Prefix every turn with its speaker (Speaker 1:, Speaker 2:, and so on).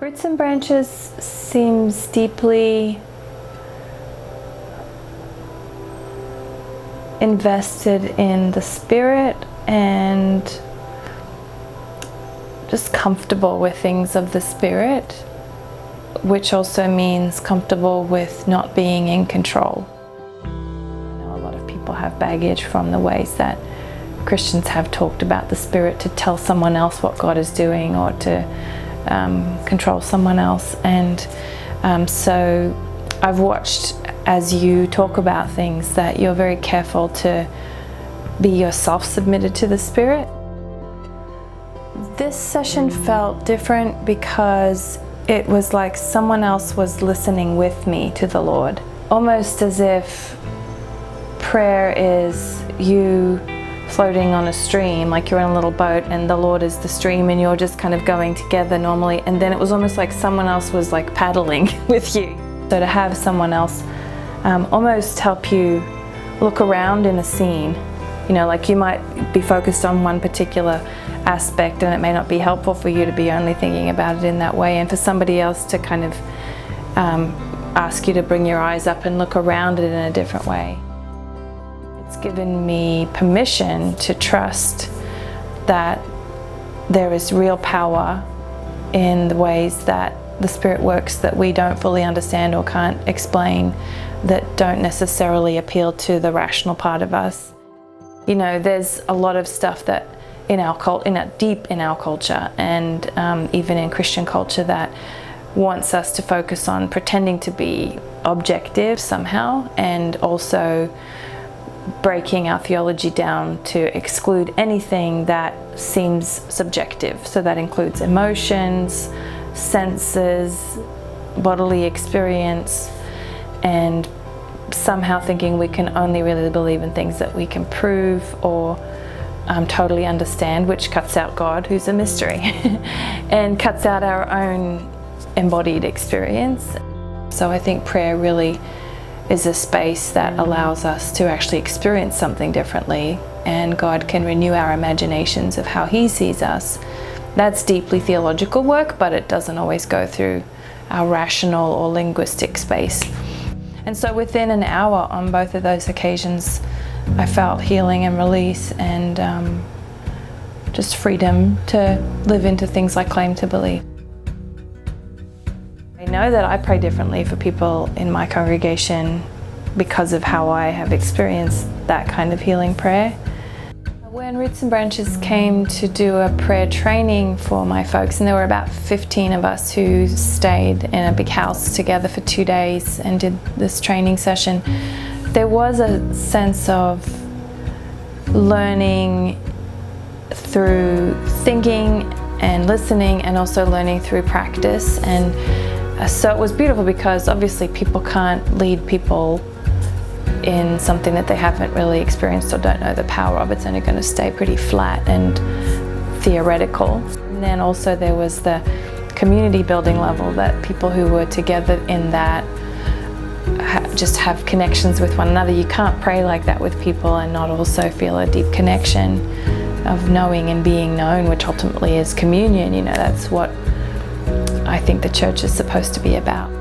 Speaker 1: Roots and Branches seems deeply invested in the Spirit and just comfortable with things of the Spirit, which also means comfortable with not being in control. I know a lot of people have baggage from the ways that Christians have talked about the Spirit to tell someone else what God is doing or to control someone else, and so I've watched as you talk about things that you're very careful to be yourself submitted to the Spirit. This session felt different because it was like someone else was listening with me to the Lord, almost as if prayer is you floating on a stream, like you're in a little boat and the Lord is the stream and you're just kind of going together normally, and then it was almost like someone else was like paddling with you. So to have someone else almost help you look around in a scene, you know, like you might be focused on one particular aspect and it may not be helpful for you to be only thinking about it in that way, and for somebody else to kind of ask you to bring your eyes up and look around it in a different way. It's given me permission to trust that there is real power in the ways that the Spirit works that we don't fully understand or can't explain, that don't necessarily appeal to the rational part of us. You know, there's a lot of stuff that deep in our culture and even in Christian culture that wants us to focus on pretending to be objective somehow, and also breaking our theology down to exclude anything that seems subjective. So that includes emotions, senses, bodily experience, and somehow thinking we can only really believe in things that we can prove or totally understand, which cuts out God, who's a mystery, and cuts out our own embodied experience. So I think prayer really is a space that allows us to actually experience something differently, and God can renew our imaginations of how He sees us. That's deeply theological work, but it doesn't always go through our rational or linguistic space. And so within an hour on both of those occasions, I felt healing and release and just freedom to live into things I claim to believe. I know that I pray differently for people in my congregation because of how I have experienced that kind of healing prayer. When Roots and Branches came to do a prayer training for my folks, and there were about 15 of us who stayed in a big house together for 2 days and did this training session, there was a sense of learning through thinking and listening, and also learning through practice. And so it was beautiful because obviously people can't lead people in something that they haven't really experienced or don't know the power of. It's only going to stay pretty flat and theoretical. And then also there was the community building level, that people who were together in that just have connections with one another. You can't pray like that with people and not also feel a deep connection of knowing and being known, which ultimately is communion. You know, that's what I think the church is supposed to be about.